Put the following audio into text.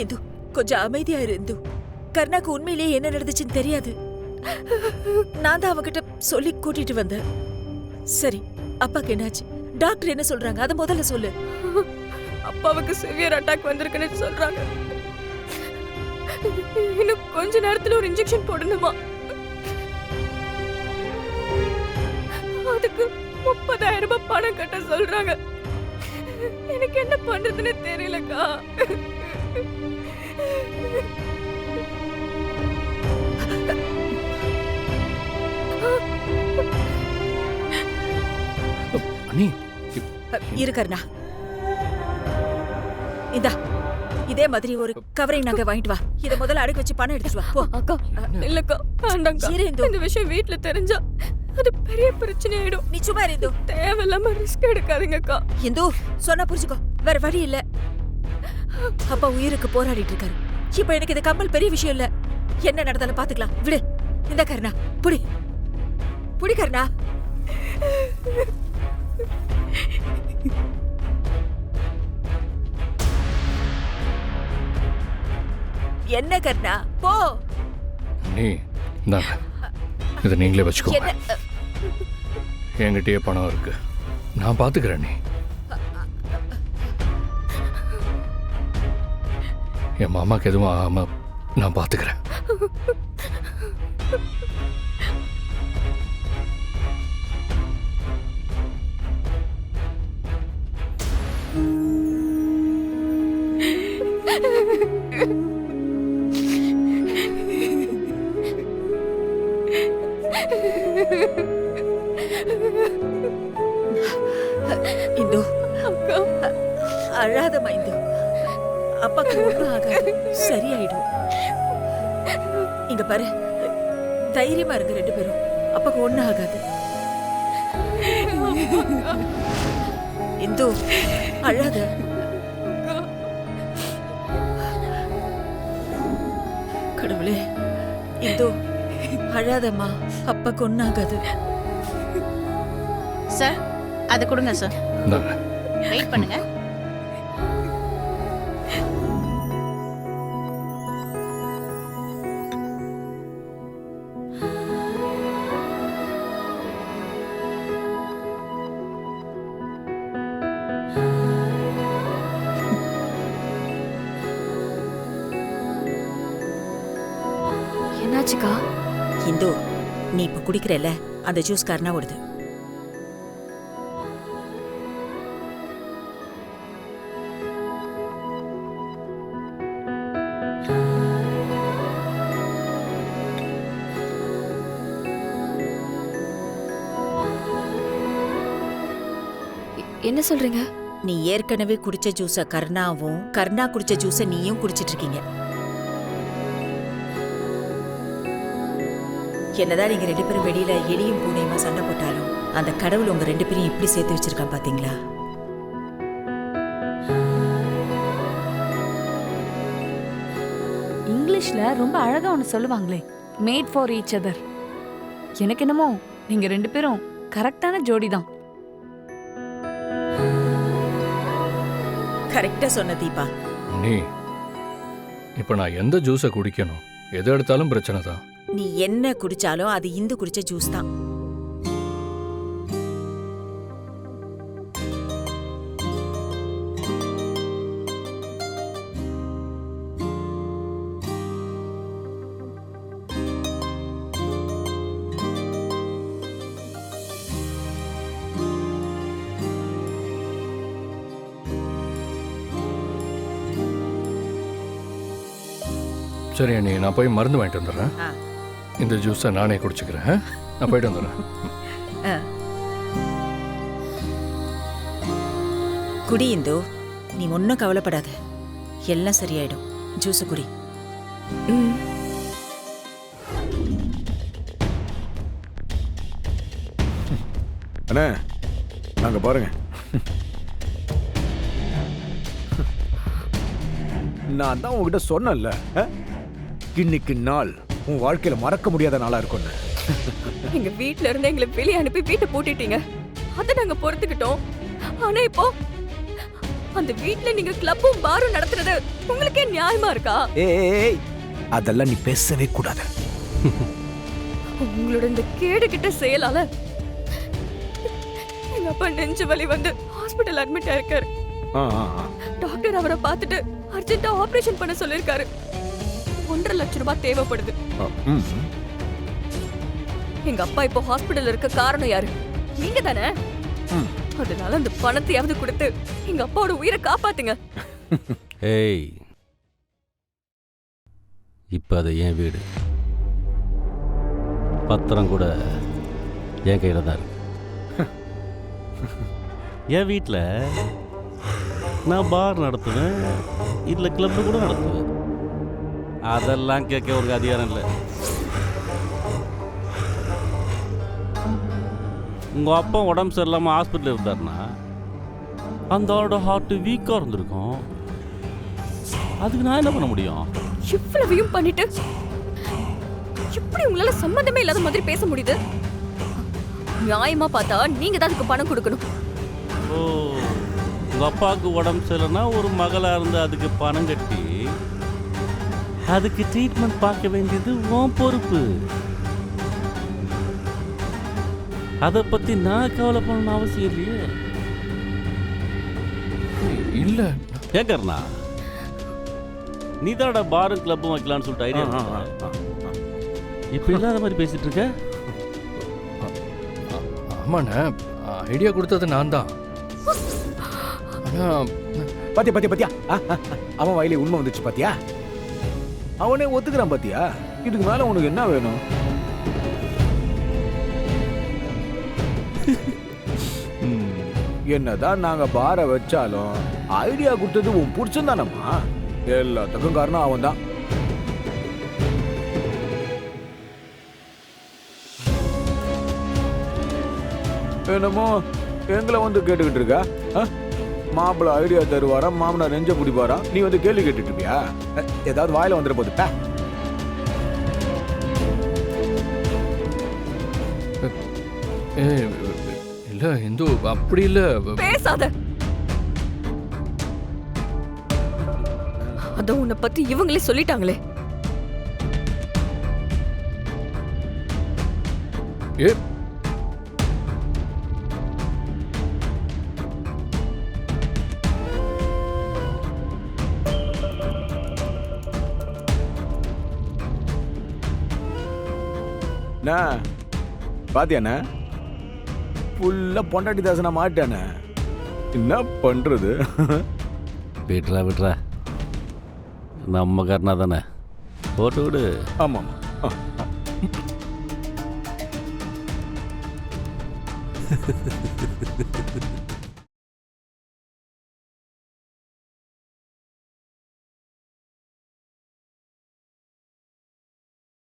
இந்து கொஞ்சம் அமைதியா இருந்து. கர்ணாக்கு உண்மையிலேயே என்ன நடந்துச்சுன்னு தெரியாது. நான் தான் அவகிட்ட சொல்லி கூட்டிட்டு வந்தேன். சரி, அப்பாக்கு என்னாச்சு? டாக்டர் என்ன சொல்றாங்க? அத முதல்ல சொல்லு. அப்பாவுக்கு சிவியர் அட்டாக் வந்திருக்குன்னு சொல்றாங்க. இன்னும் கொஞ்ச நேரத்துல ஒரு இன்ஜெக்ஷன் போடணுமா? அதுக்கு 30,000 ரூபாய் பணம் கட்ட சொல்றாங்க. எனக்கு என்ன பண்றதுன்னு தெரியலக்கா. இரு கர்ணா, இந்தா இதே மாதிரி ஒரு கவரிங் நகை வாங்கிட்டு வா. இத முதல்ல அடகு வச்சு பணம் எடுத்துட்டு வா. போ. அக்கா இல்லக்கா, வேண்டாம்க்கா. இந்த விஷயம் வீட்ல தெரிஞ்சா அது பெரிய பிரச்சனை ஆயிடும். நீ சும்மா இரு. தேவையில்லாம ரிஸ்க் எடுக்காதீங்கக்கா. இந்து சொன்னா புரிஞ்சுக்கோ, வேற வழி இல்ல. அப்பா உயிருக்கு போராடிட்டு இருக்காரு. இப்ப எனக்கு இந்த கம்பல் பெரிய விஷயம் இல்ல. என்ன நடந்தாலும் பாத்துக்கலாம், விடு. இந்த கர்ணா புடி புடி கர்ணா. என்ன கர்ணா, போ. நீ இந்தாங்க, இதை நீங்களே வச்சுக்கோ. என்கிட்டயே பணம் இருக்கு, நான் பாத்துக்கிறேன். நீ என் மாமாக்கு எதுவும் ஆகாம நான் பாத்துக்கிறேன். இந்து, அழாதம்மா இந்து. அப்பாக்கு ஒன்றும் ஆகாது, சரியாயிடும். இங்க பாரு, தைரியமா இருங்க ரெண்டு பேரும். அப்பாக்கு ஒண்ணும் ஆகாது. இந்து அழாத. கடவுளே, இந்து அழாதம்மா, அப்பாக்கு ஒண்ணும் ஆகாது. சார், அதை கொடுங்க சார். வெயிட் பண்ணுங்க. என்னாச்சுக்கா? இந்து, நீ இப்ப குடிக்கிறல்ல, அந்த ஜூஸ் கர்ணா ஓடுது. என்ன சொல்றீங்க? நீ ஏற்கனவே குடிச்ச ஜூஸ கர்ணாவும், கர்ணா குடிச்ச ஜூஸ நீயும் குடிச்சிட்டு இருக்கீங்க. என்னதான் நீங்க ரெண்டு பேரும் வெளியில எலியும் பூனையுமா சண்டை போட்டாலும் அந்த கடவுள் உங்க ரெண்டு பேரும் இப்படி சேர்த்து வச்சிருக்கான் பாத்தீங்களா? இங்கிலீஷ்ல ரொம்ப அழகா ஒன்னு சொல்லுவாங்களே, மேட் ஃபார் ஈச் அதர். எனக்கு என்னமோ நீங்க ரெண்டு பேரும் கரெக்டான ஜோடி தான். கரெக்டா சொன்ன தீபா. நீ இப்ப நான் எந்த ஜூஸை குடிக்கணும்? எது எடுத்தாலும் பிரச்சனை தான். நீ என்ன குடிச்சாலும் அது இந்து குடிச்ச ஜூஸ் தான். சரி அண்ணி, நான் போய் மருந்து வாங்கிட்டு வந்துடுறேன். இந்த ஜூஸை நானே குடிச்சுக்கிறேன். நான் போயிட்டு வந்துடுறேன். குடி இந்து, நீ ஒன்னும் கவலைப்படாத, எல்லாம் சரியாயிடும். ஜூஸ் குடி. அண்ணா, நாங்க பாருங்க. நான் தான் உங்ககிட்ட சொன்னேன்ல, இன்னைக்கு நாள் உன் வாழ்க்கையில மறக்க முடியாத நாளா இருக்கும்னு. எங்க வீட்ல இருந்து எங்களை வெளியே அனுப்பி வீட்டை பூட்டிட்டீங்க. அதை நாங்க பொறுத்துக்கிட்டோம். ஆனா இப்போ அந்த வீட்ல நீங்க கிளப்பும் பாரும் நடத்துறது உங்களுக்கே நியாயமா இருக்கா? ஏய் அதெல்லாம் நீ பேசவே கூடாது. உங்களோட இந்த கேடு கிட்ட செயலால எங்க அப்பா நெஞ்சு வலி வந்து ஹாஸ்பிடல் அட்மிட் ஆயிருக்காரு. ஆ, ஆ, ஆ. டாக்டர் அவரை பார்த்துட்டு அர்ஜென்ட்டா ஆபரேஷன் பண்ண சொல்லிருக்காரு. 1.5 லட்சம் ரூபாய் தேவைப்படுது. ம். எங்க அப்பா இப்போ ஹாஸ்பிடல்ல இருக்க காரணம் யாரு? நீங்க தானே. ம். அதனால அந்த பணத்தையாவது கொடுத்து எங்க அப்பாவோட உயிரை காப்பாத்துங்க. ஏய், இப்போ அது என் வீடு, பத்திரம் கூட என் கையில் தான் இருக்கு. என் வீட்டில் நான் பார் நடத்துவேன், இல்லை கிளப்பு கூட நடத்துவேன். அதெல்லாம் கேட்க ஒரு அதிகாரம் இல்லை. உங்கள் அப்பா உடம்பு சரியில்லாமல் ஹாஸ்பிட்டலில் இருந்தாருன்னா அந்த ஆளோட ஹார்ட்டு வீக்காக இருந்திருக்கும். அதுக்கு நான் என்ன பண்ண முடியும்? இவ்வளவையும் பண்ணிட்டு எப்படி உங்களால சம்பந்தமே இல்லாத மாதிரி பேச முடியுது? நியாயமா பார்த்தா நீங்க தான் அதுக்கு பணம் கொடுக்கணும். ஓ, உங்கள் அப்பாவுக்கு உடம்பு சரியில்லைன்னா ஒரு மகளாக இருந்து அதுக்கு பணம் கட்டி அதுக்கு ட்ரீட்மெண்ட் பார்க்க வேண்டியது உன் பொறுப்பு. அதை பற்றி நான் கவலை பண்ணணும்னு அவசியம் இல்லையே. இல்ல கேட்கறனா, நீ தானடா பாரும் கிளப்பும் வைக்கலான்னு சொல்லிட்டு ஐடியா. இப்போ இல்லாத மாதிரி பேசிட்டு இருக்க. ஆமாண்ணே, ஐடியா கொடுத்தது நான் தான். ஆனா பாத்தியா அவன் வாயிலே உண்மை வந்துச்சு பாத்தியா? அவனே ஒத்துக்கிறான் பாத்தியா? இதுக்கு மேல உனக்கு என்ன வேணும்? என்னதான் நாங்க பார வச்சாலும் ஐடியா கொடுத்தது உன் புடிச்சம் தானம்மா. எல்லாத்துக்கும் காரணம் அவன் தான். என்னமோ எங்களை வந்து கேட்டுக்கிட்டு இருக்கா? மாப்பிள்ள ஐடியா தருவாரா, மாமனார் நெஞ்ச பிடிப்பாரா, நீ வந்து கேள்வி கேட்டுட்டு இருக்கியா? ஏதாவது வாயில வந்துட போது. இல்ல இந்து, அப்படி இல்ல. பேசாத. அத உன்னை பத்தி இவங்களே சொல்லிட்டாங்களே. ஏ பாத்தியாண்ண, ஃபுல்லா பொண்டாட்டி தாசனா மாட்டானே. என்ன பண்றது? விட்றா நம்ம காரணா தானே, போட்டு விடு. ஆமாம்.